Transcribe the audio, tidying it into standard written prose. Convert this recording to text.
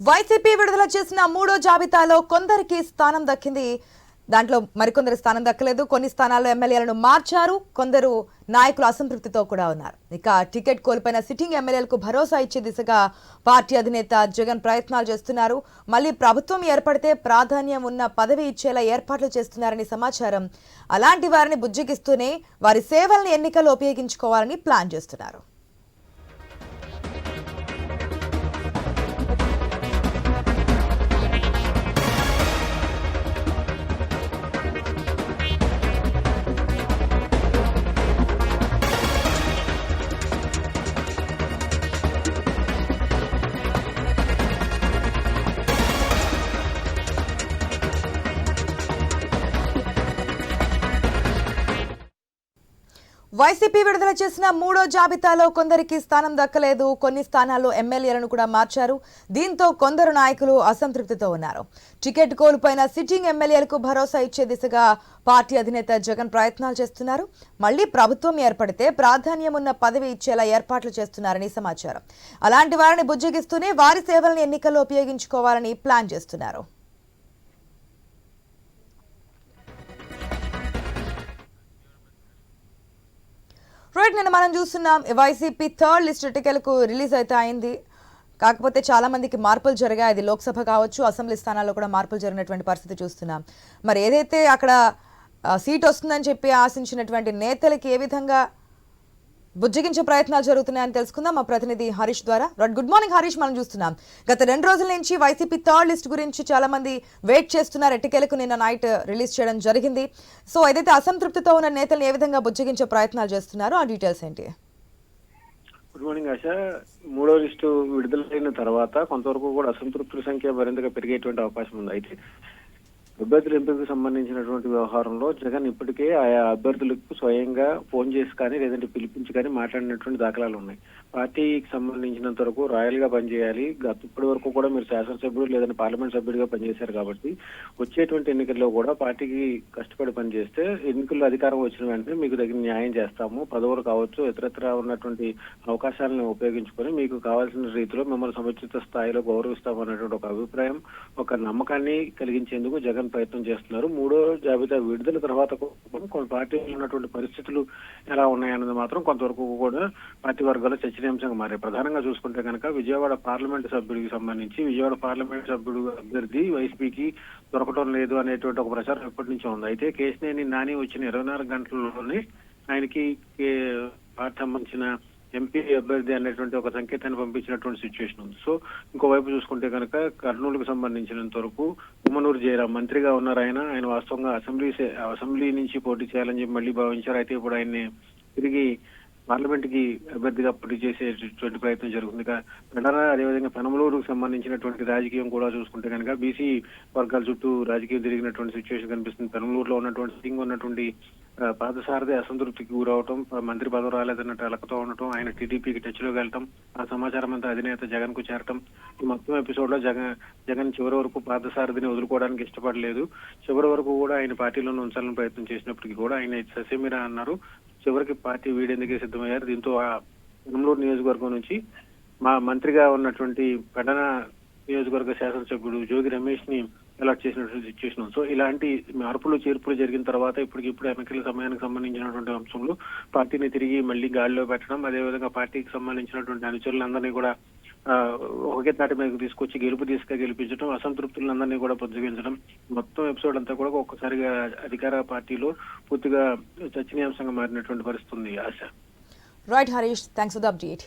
YCP విడుదల చేసిన మూడో జాబితాలో కొందరికి స్థానం దక్కింది. దాంట్లో మరికొందరు స్థానం దక్కలేదు. కొన్ని స్థానాల్లో ఎమ్మెల్యేలను మార్చారు. కొందరు నాయకులు అసంతృప్తితో కూడా ఉన్నారు. ఇక టికెట్ కోల్పోయిన సిట్టింగ్ ఎమ్మెల్యేలకు భరోసా ఇచ్చే దిశగా పార్టీ అధినేత జగన్ ప్రయత్నాలు చేస్తున్నారు. మళ్ళీ ప్రభుత్వం ఏర్పడితే ప్రాధాన్యం ఉన్న పదవి ఇచ్చేలా ఏర్పాట్లు చేస్తున్నారని సమాచారం. అలాంటి వారిని బుజ్జగిస్తూనే వారి సేవలను ఎన్నికల్లో ఉపయోగించుకోవాలని ప్లాన్ చేస్తున్నారు. వైసీపీ విడుదల చేసిన మూడో జాబితాలో కొందరికి స్థానం దక్కలేదు. కొన్ని స్థానాల్లో ఎమ్మెల్యేలను కూడా మార్చారు. దీంతో కొందరు నాయకులు అసంతృప్తితో ఉన్నారు. టికెట్ కోల్పోయిన సిట్టింగ్ ఎమ్మెల్యేలకు భరోసా ఇచ్చే దిశగా పార్టీ అధినేత జగన్ ప్రయత్నాలు చేస్తున్నారు. మళ్లీ ప్రభుత్వం ఏర్పడితే ప్రాధాన్యం ఉన్న పదవి ఇచ్చేలా ఏర్పాట్లు చేస్తున్నారని సమాచారం. అలాంటి వారిని బుజ్జగిస్తూనే వారి సేవలను ఎన్నికల్లో ఉపయోగించుకోవాలని ప్లాన్ చేస్తున్నారు. రైట్, నిన్న మనం చూస్తున్నాం వైసీపీ థర్డ్ లిస్ట్ ఎన్నికలకు రిలీజ్ అయితే అయింది. కాకపోతే చాలా మందికి మార్పులు జరిగాయి. అది లోక్సభ కావచ్చు, అసెంబ్లీ స్థానాల్లో కూడా మార్పులు జరిగినటువంటి పరిస్థితి చూస్తున్నాం. మరి ఏదైతే అక్కడ సీట్ వస్తుందని చెప్పి ఆశించినటువంటి నేతలకి ఏ విధంగా బుజ్జగించే ప్రయత్నాలు జరుగుతున్నాయని తెలుసుకుందాం మా ప్రతినిధి హరీష్ ద్వారా. గుడ్ మార్నింగ్ హరీష్, మనం చూస్తున్నాం గత 2 రోజుల నుంచి వైసీపీ థర్డ్ లిస్ట్ గురించి చాలా మంది వెయిట్ చేస్తున్నారు. ఎట్టికేలకు నిన్న నైట్ రిలీజ్ చేయడం జరిగింది. సో ఏదైతే అసంతృప్తితో ఉన్న నేతలు ఏ విధంగా బుజ్జగించే ప్రయత్నాలు చేస్తున్నారో ఆ డీటెయిల్స్ ఏంటి? గుడ్ మార్నింగ్ ఆశ. మూడో లిస్టు విడుదలైన తర్వాత కొంతవరకు కూడా అసంతృప్తుల సంఖ్య మరింతగా పెరిగేటువంటి అవకాశం ఉంది. అయితే అభ్యర్థుల ఎంపికకు సంబంధించినటువంటి వ్యవహారంలో జగన్ ఇప్పటికే ఆయా అభ్యర్థులకు స్వయంగా ఫోన్ చేసి కానీ లేదంటే పిలిపించి కానీ మాట్లాడినటువంటి దాఖలాలు ఉన్నాయి. పార్టీకి సంబంధించినంత వరకు రాయల్ గా పనిచేయాలి, ఇప్పటి వరకు కూడా మీరు శాసనసభ్యుడు లేదంటే పార్లమెంట్ సభ్యుడిగా పనిచేశారు కాబట్టి వచ్చేటువంటి ఎన్నికల్లో కూడా పార్టీకి కష్టపడి పనిచేస్తే ఎన్నికల్లో అధికారం వచ్చిన వెంటనే మీకు తగిన న్యాయం చేస్తాము, పదవులు కావచ్చు ఇతరత్ర ఉన్నటువంటి అవకాశాలను ఉపయోగించుకొని మీకు కావాల్సిన రీతిలో మిమ్మల్ని సముచిత స్థాయిలో గౌరవిస్తాము అనేటువంటి ఒక అభిప్రాయం, ఒక నమ్మకాన్ని కలిగించేందుకు జగన్ ప్రయత్నం చేస్తున్నారు. మూడో జాబితా విడుదల తర్వాత కొన్ని పార్టీలో ఉన్నటువంటి పరిస్థితులు ఎలా ఉన్నాయన్నది మాత్రం కొంతవరకు కూడా పార్టీ వర్గాల్లో చర్చనీయాంశంగా మారాయి. ప్రధానంగా చూసుకుంటే కనుక విజయవాడ పార్లమెంట్ సభ్యుడికి సంబంధించి విజయవాడ పార్లమెంట్ సభ్యుడు అభ్యర్థి వైసీపీకి దొరకడం లేదు అనేటువంటి ఒక ప్రచారం ఎప్పటి నుంచో ఉంది. అయితే కేశినేని నాని వచ్చిన 24 గంటలలోనే ఆయనకి పార్టీ సంబంధించిన ఎంపీ అభ్యర్థి అనేటువంటి ఒక సంకేతాన్ని పంపించినటువంటి సిచ్యువేషన్ ఉంది. సో ఇంకోవైపు చూసుకుంటే కనుక కర్నూలుకు సంబంధించినంత వరకు ఉమ్మనూరు జయరాం మంత్రిగా ఉన్నారు. ఆయన వాస్తవంగా అసెంబ్లీ నుంచి పోటీ చేయాలని చెప్పి మళ్ళీ భావించారు. అయితే ఇప్పుడు ఆయన్ని తిరిగి పార్లమెంట్ కి అభ్యర్థిగా పోటీ చేసేటువంటి ప్రయత్నం జరుగుతుంది. పెండర అదేవిధంగా పెనమలూరుకు సంబంధించినటువంటి రాజకీయం కూడా చూసుకుంటే కనుక బీసీ వర్గాల చుట్టూ రాజకీయం జరిగినటువంటి సిచ్యువేషన్ కనిపిస్తుంది. పెనమలూరులో ఉన్నటువంటి పాదసారథి అసంతృప్తికి గురవటం, మంత్రి పదవి రాలేదన్నట్టు అలకతో ఉండటం, ఆయన టీడీపీకి టచ్ లోకి వెళ్ళటం, ఆ సమాచారం అంతా అధినేత జగన్ కు చేరటం. ఈ మొత్తం ఎపిసోడ్ లో జగన్ చివరి వరకు పాదసారథిని వదులుకోవడానికి ఇష్టపడలేదు. చివరి వరకు కూడా ఆయన పార్టీలోనే ఉంచాలని ప్రయత్నం చేసినప్పటికీ కూడా ఆయన ససేమిరా అన్నారు. చివరికి పార్టీ వీడేందుకే సిద్ధమయ్యారు. దీంతో ఆ పెనమలూరు నియోజకవర్గం నుంచి మా మంత్రిగా ఉన్నటువంటి పెడన నియోజకవర్గ శాసనసభ్యుడు జోగి రమేష్ ని అలాట్ చేసినటువంటి సిచ్యువేషన్. సో ఇలాంటి మార్పులు చేర్పులు జరిగిన తర్వాత ఇప్పటికిప్పుడు ఎన్నికల సమయానికి సంబంధించినటువంటి అంశంలో పార్టీని తిరిగి మళ్ళీ గాడిలో పెట్టడం, అదేవిధంగా పార్టీకి సంబంధించినటువంటి అనుచరులందరినీ కూడా ఒకే తాటి మీదకి తీసుకొచ్చి గెలిపించడం, అసంతృప్తులందరినీ కూడా బుజ్జగించడం, మొత్తం ఎపిసోడ్ అంతా కూడా ఒక్కసారిగా అధికార పార్టీలో పూర్తిగా చర్చనీయాంశంగా మారినటువంటి పరిస్థితి ఉంది. ఆశ. Right Harish, thanks for the update.